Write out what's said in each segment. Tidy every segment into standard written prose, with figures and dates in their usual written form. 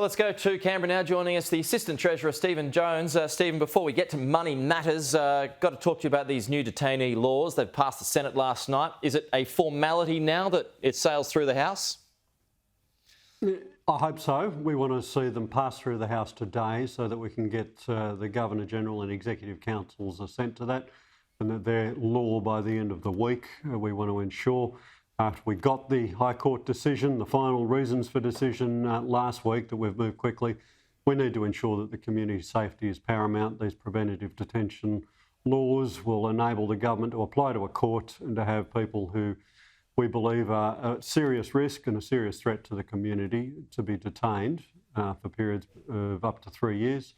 let's go to Canberra now. Joining us, the Assistant Treasurer, Stephen Jones. Stephen, before we get to money matters, got to talk to you about these new detainee laws. They've passed the Senate last night. Is it a formality now that it sails through the House? I hope so. We want to see them pass through the House today so that we can get the Governor-General and Executive Council's assent to that and that they're law by the end of the week. We want to ensure, after we got the High Court decision, the final reasons for decision last week, that we've moved quickly. We need to ensure that the community safety is paramount. These preventative detention laws will enable the government to apply to a court and to have people who we believe are at serious risk and a serious threat to the community to be detained for periods of up to 3 years.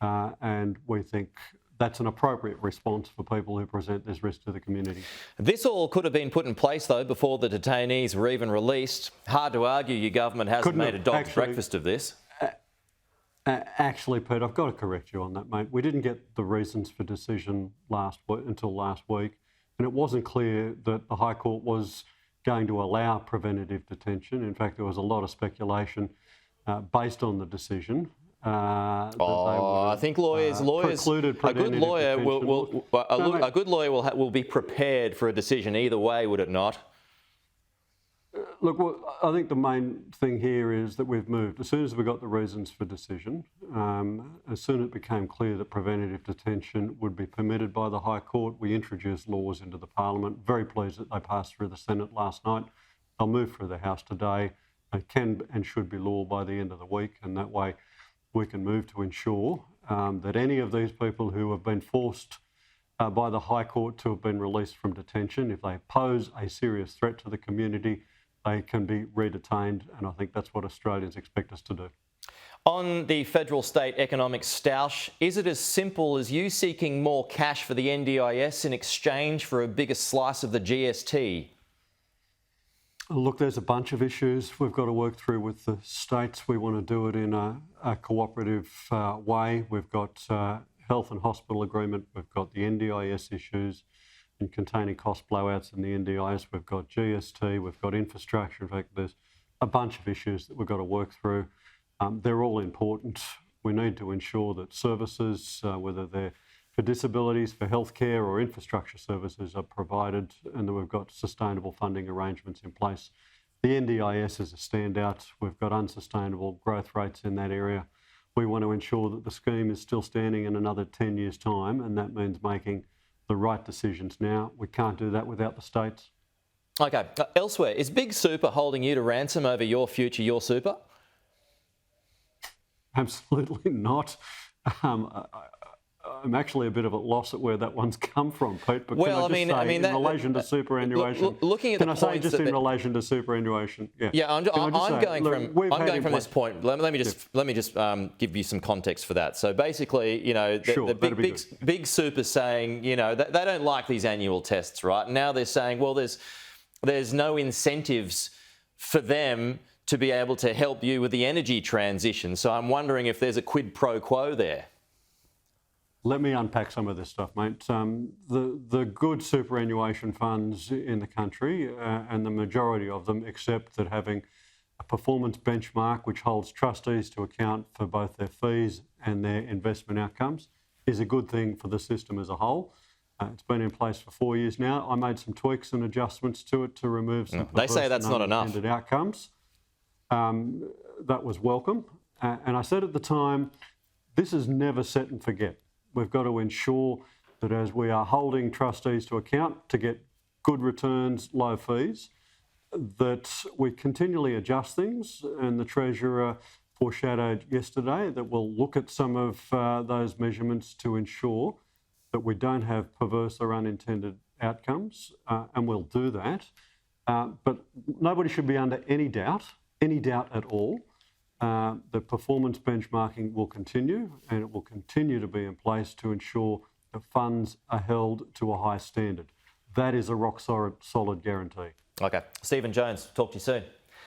And we think that's an appropriate response for people who present this risk to the community. This all could have been put in place, though, before the detainees were even released. Hard to argue your government hasn't made a dog's breakfast of this. Actually, Pete, I've got to correct you on that, mate. We didn't get the reasons for decision until last week, and it wasn't clear that the High Court was going to allow preventative detention. In fact, there was a lot of speculation based on the decision. I think lawyers. A good lawyer will be prepared for a decision either way, would it not? Look, I think the main thing here is that we've moved. As soon as we got the reasons for decision, as soon as it became clear that preventative detention would be permitted by the High Court, we introduced laws into the Parliament. Very pleased that they passed through the Senate last night. They'll move through the House today. They can and should be law by the end of the week, and that way we can move to ensure that any of these people who have been forced by the High Court to have been released from detention, if they pose a serious threat to the community, they can be re-detained, and I think that's what Australians expect us to do. On the federal-state economic stoush, is it as simple as you seeking more cash for the NDIS in exchange for a bigger slice of the GST? Look, there's a bunch of issues we've got to work through with the states. We want to do it in a cooperative way. We've got health and hospital agreement. We've got the NDIS issues and containing cost blowouts in the NDIS. We've got GST. We've got infrastructure. In fact, there's a bunch of issues that we've got to work through. They're all important. We need to ensure that services, whether they're for disabilities, for healthcare or infrastructure services, are provided and that we've got sustainable funding arrangements in place. The NDIS is a standout. We've got unsustainable growth rates in that area. We want to ensure that the scheme is still standing in another 10 years' time, and that means making the right decisions now. We can't do that without the states. Okay. Elsewhere, is Big Super holding you to ransom over your future, your super? Absolutely not. I'm actually a bit of a loss at where that one's come from, Pete. But well, in relation to superannuation, looking at the points in relation to superannuation? Yeah, I'm going from this point. Let me just give you some context for that. So basically, the big super saying, they don't like these annual tests, right? Now they're saying, well, there's no incentives for them to be able to help you with the energy transition. So I'm wondering if there's a quid pro quo there. Let me unpack some of this stuff, mate. The good superannuation funds in the country, and the majority of them accept that having a performance benchmark which holds trustees to account for both their fees and their investment outcomes is a good thing for the system as a whole. It's been in place for 4 years now. I made some tweaks and adjustments to it to remove some They say that's not enough. Outcomes. That was welcome. And I said at the time, this is never set and forget. We've got to ensure that as we are holding trustees to account to get good returns, low fees, that we continually adjust things. And the Treasurer foreshadowed yesterday that we'll look at some of those measurements to ensure that we don't have perverse or unintended outcomes, and we'll do that. But nobody should be under any doubt at all. The performance benchmarking will continue, and it will continue to be in place to ensure that funds are held to a high standard. That is a rock solid guarantee. Okay. Stephen Jones, talk to you soon.